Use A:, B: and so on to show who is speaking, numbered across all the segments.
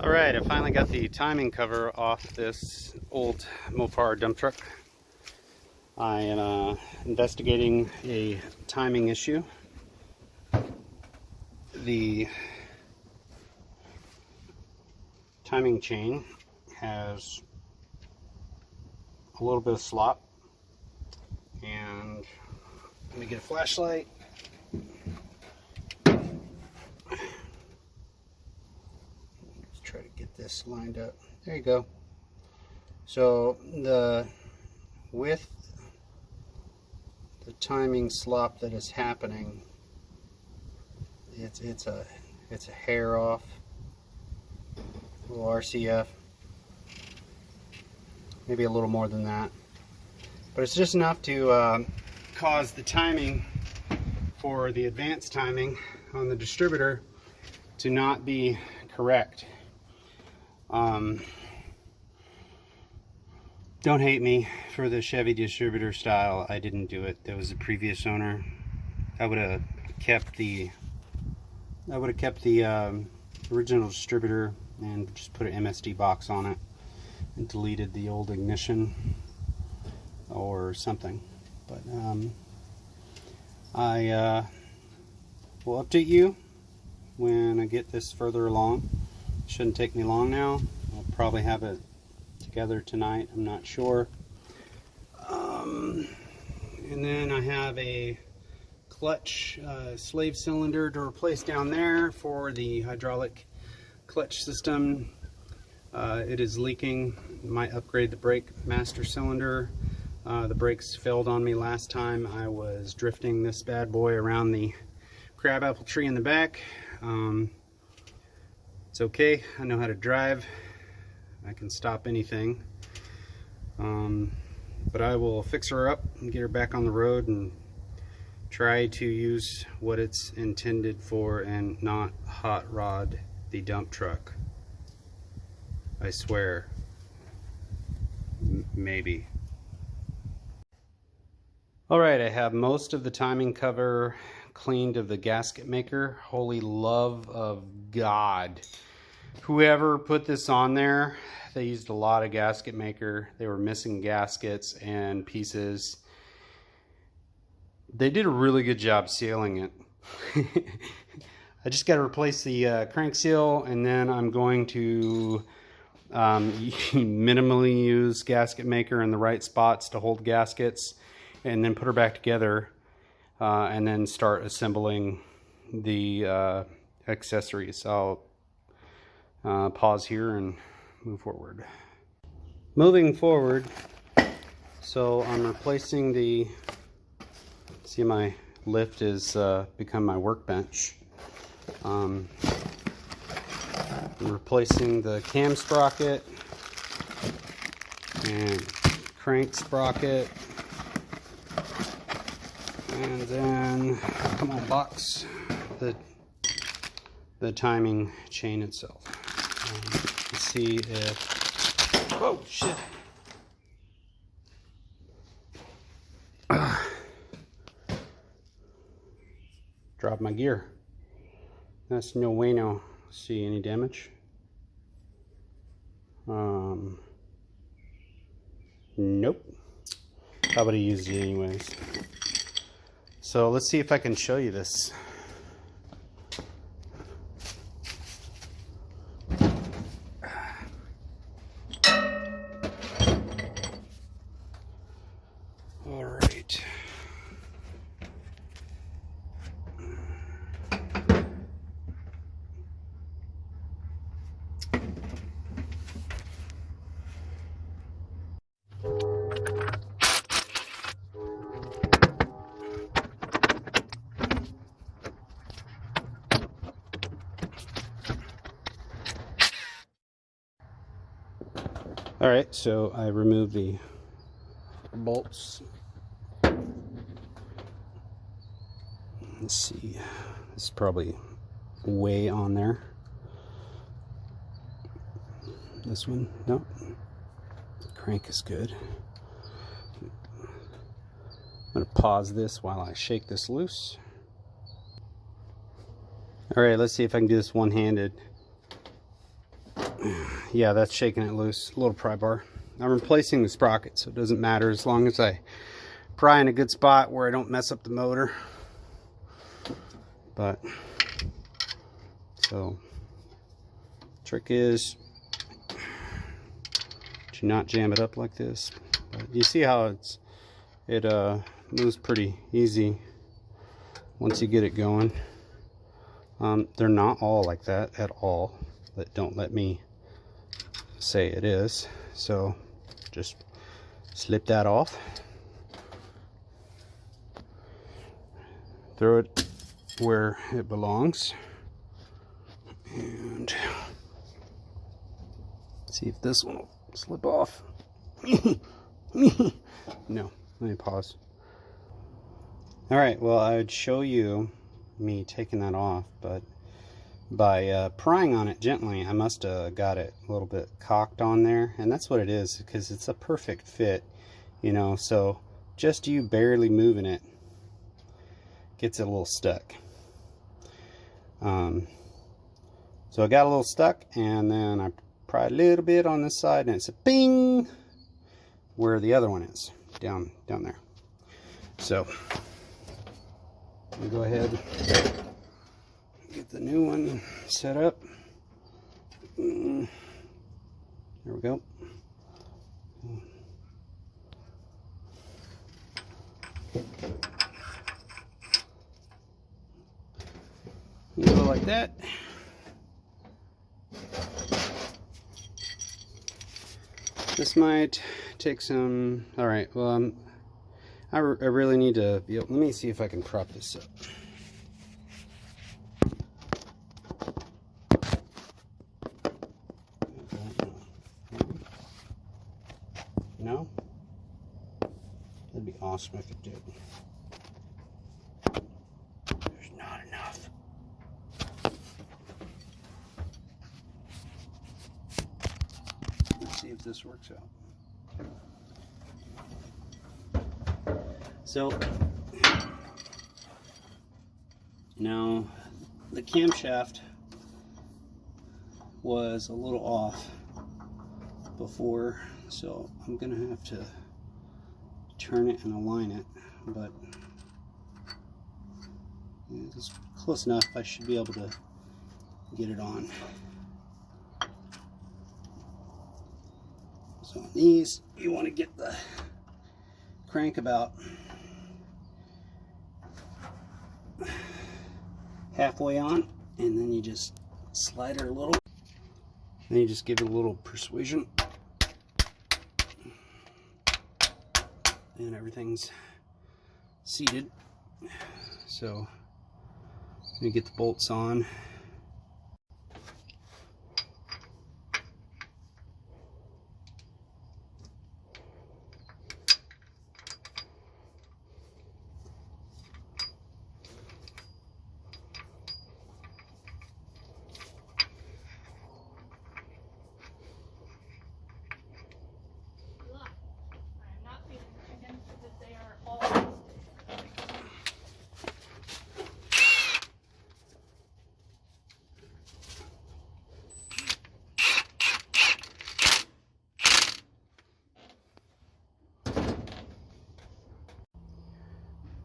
A: Alright, I finally got the timing cover off this old Mopar dump truck. I am investigating a timing issue. The timing chain has a little bit of slop, and let me get a flashlight. Try to get this lined up. There you go. So with the timing slop that is happening, it's a hair off, a little RCF, maybe a little more than that, but it's just enough to cause the timing for the advanced timing on the distributor to not be correct. Don't hate me for the Chevy distributor style. I didn't do it. That was the previous owner. I would have kept the original distributor and just put an MSD box on it and deleted the old ignition or something. But I will update you when I get this further along. Shouldn't take me long now. I'll probably have it together tonight, I'm not sure. And then I have a clutch slave cylinder to replace down there for the hydraulic clutch system. It is leaking. Might upgrade the brake master cylinder. The brakes failed on me last time I was drifting this bad boy around the crabapple tree in the back. It's okay, I know how to drive. I can stop anything. But I will fix her up and get her back on the road and try to use what it's intended for and not hot rod the dump truck. I swear. Maybe. Alright, I have most of the timing cover cleaned of the gasket maker. Holy love of God. Whoever put this on there, they used a lot of gasket maker. They were missing gaskets and pieces. They did a really good job sealing it. I just got to replace the crank seal, and then I'm going to minimally use gasket maker in the right spots to hold gaskets, and then put her back together, and then start assembling the accessories. I'll pause here and move forward. Moving forward, so I'm replacing the, see, my lift has become my workbench. I'm replacing the cam sprocket and crank sprocket, and then, come on box, the timing chain itself. Let's see if, oh shit. Dropped my gear. That's no bueno. See any damage? Nope. I would have used it anyways. So let's see if I can show you this. All right. All right, so I removed the bolts. Let's see, this is probably way on there. This one, nope. Crank is good. I'm going to pause this while I shake this loose. Alright, let's see if I can do this one-handed. Yeah, that's shaking it loose. A little pry bar. I'm replacing the sprocket, so it doesn't matter as long as I pry in a good spot where I don't mess up the motor. But so trick is to not jam it up like this. But you see how it moves pretty easy once you get it going. They're not all like that at all. But don't let me say it is. So just slip that off. Throw it where it belongs. And see if this one will slip off. No, let me pause. All right, well, I would show you me taking that off, but by prying on it gently, I must have got it a little bit cocked on there, and that's what it is, because it's a perfect fit, you know. So just you barely moving it gets it a little stuck. So I got a little stuck, and then I pried a little bit on this side, and it's a bing where the other one is, down there. So we go ahead, get the new one set up. There we go. You go like that. This might take some. All right, well, I really need to be able, let me see if I can prop this up. No? That'd be awesome if it did. There's not enough. Let's see if this works out. So now the camshaft was a little off before, so I'm gonna have to turn it and align it, but it's close enough. I should be able to get it on. So on these, you want to get the crank about halfway on, and then you just slide it a little. Then you just give it a little persuasion, and everything's seated. So let me get the bolts on.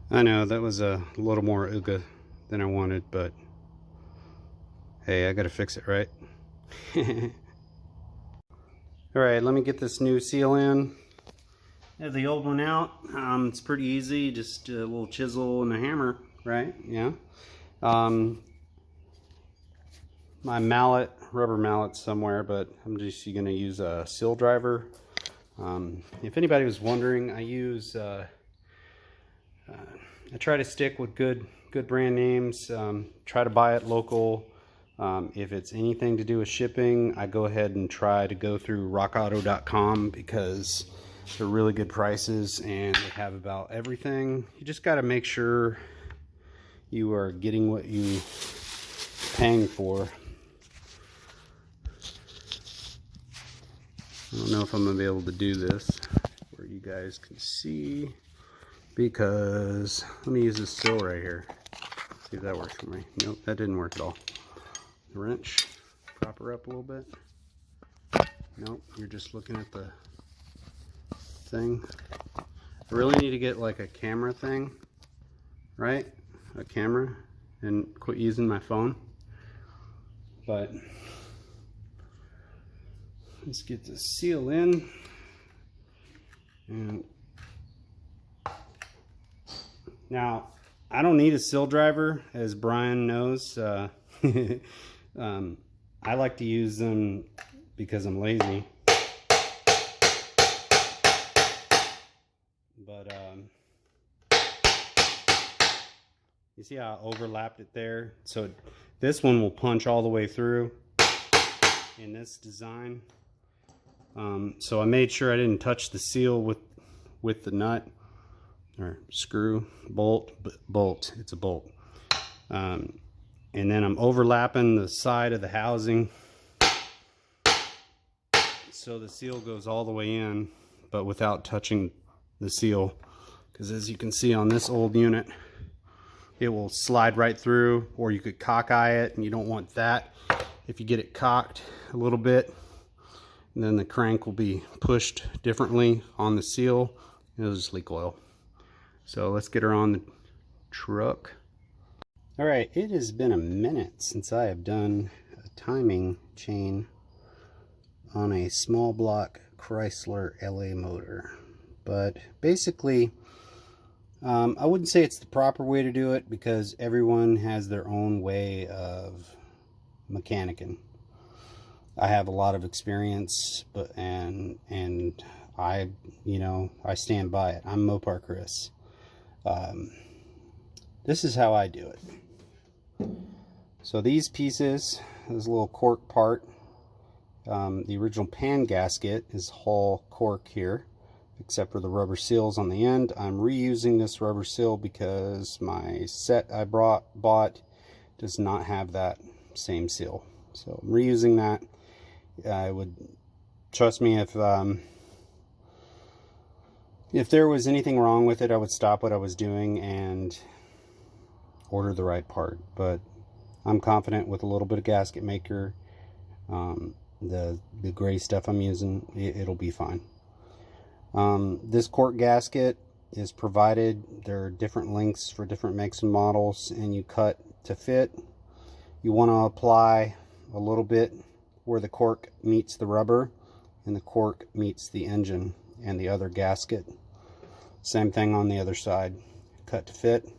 A: I know that was a little more ooga than I wanted, but hey, I gotta fix it, right? Alright, let me get this new seal in. I have the old one out. It's pretty easy, just a little chisel and a hammer, right? Yeah. My mallet, rubber mallet's somewhere, but I'm just gonna use a seal driver. If anybody was wondering, I use I try to stick with good brand names. Try to buy it local. If it's anything to do with shipping, I go ahead and try to go through rockauto.com because they're really good prices and they have about everything. You just got to make sure you are getting what you're paying for. I don't know if I'm going to be able to do this where you guys can see, because let me use this sill right here. See if that works for me. Nope, that didn't work at all. The wrench, prop her up a little bit. Nope, you're just looking at the thing. I really need to get like a camera thing, right? A camera, and quit using my phone. But let's get the seal in. And now, I don't need a seal driver, as Brian knows. I like to use them because I'm lazy. But you see how I overlapped it there? So this one will punch all the way through in this design. So I made sure I didn't touch the seal with the nut or screw, bolt. It's a bolt. And then I'm overlapping the side of the housing so the seal goes all the way in, but without touching the seal. Because as you can see on this old unit, it will slide right through, or you could cockeye it, and you don't want that. If you get it cocked a little bit, and then the crank will be pushed differently on the seal, it'll just leak oil. So let's get her on the truck. All right, it has been a minute since I have done a timing chain on a small block Chrysler LA motor. But basically, I wouldn't say it's the proper way to do it, because everyone has their own way of mechanicking. I have a lot of experience, but and I stand by it. I'm Mopar Chris. This is how I do it. So these pieces, this little cork part, the original pan gasket is hull cork here, except for the rubber seals on the end. I'm reusing this rubber seal because my set I bought does not have that same seal. So I'm reusing that. I would, trust me, if there was anything wrong with it, I would stop what I was doing and order the right part. But I'm confident with a little bit of gasket maker, the gray stuff I'm using, it'll be fine. This cork gasket is provided. There are different lengths for different makes and models, and you cut to fit. You want to apply a little bit where the cork meets the rubber and the cork meets the engine and the other gasket. Same thing on the other side. Cut to fit,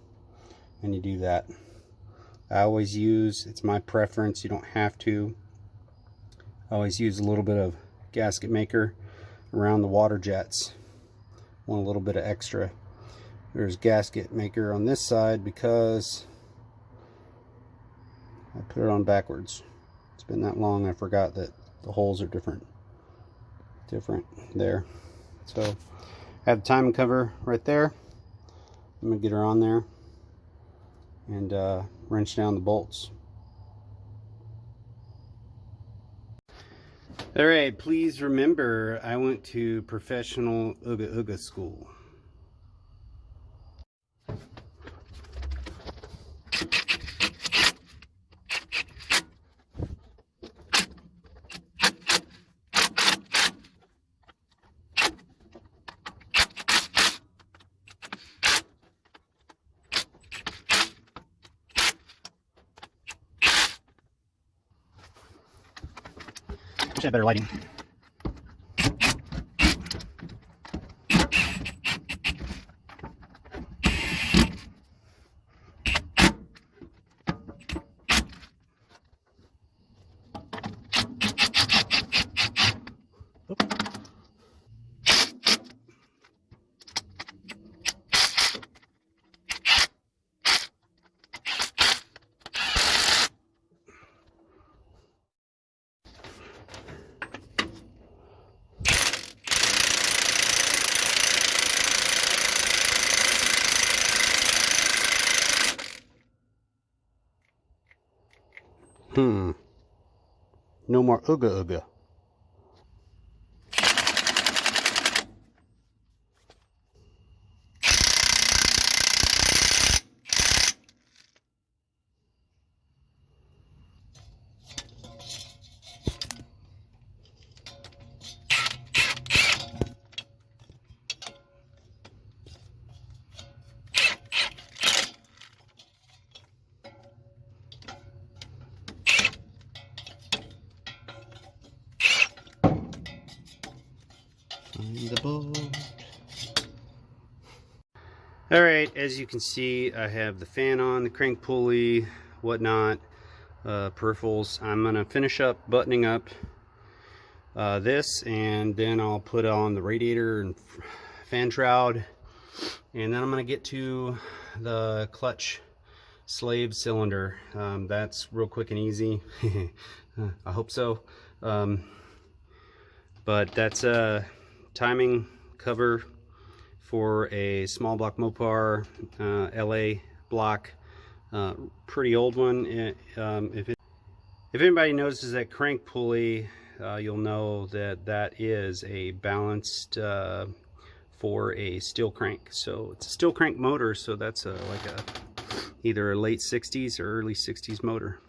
A: and you do that. I always use, it's my preference, you don't have to, I always use a little bit of gasket maker around the water jets. Want a little bit of extra. There's gasket maker on this side because I put it on backwards. It's been that long, I forgot that the holes are different there. So I have the timing cover right there. I'm gonna get her on there and wrench down the bolts. All right, please remember I went to professional Ooga Ooga school. Should have better lighting. No more Ooga Ooga. Find the bolt. Alright, as you can see, I have the fan on, the crank pulley, whatnot, peripherals. I'm going to finish up buttoning up this, and then I'll put on the radiator and fan shroud, and then I'm going to get to the clutch slave cylinder. That's real quick and easy. I hope so. But that's a timing cover for a small block Mopar LA block, pretty old one. If anybody notices that crank pulley, you'll know that that is a balanced for a steel crank. So it's a steel crank motor, so that's like either a late 60s or early 60s motor.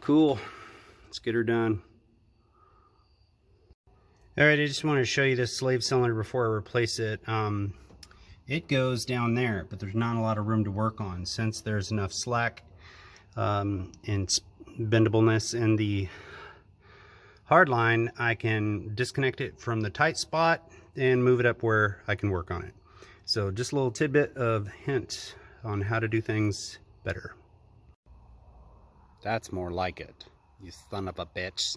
A: Cool. Let's get her done. Alright, I just wanted to show you this slave cylinder before I replace it. It goes down there, but there's not a lot of room to work on. Since there's enough slack and bendableness in the hard line, I can disconnect it from the tight spot and move it up where I can work on it. So just a little tidbit of hint on how to do things better. That's more like it, you son of a bitch.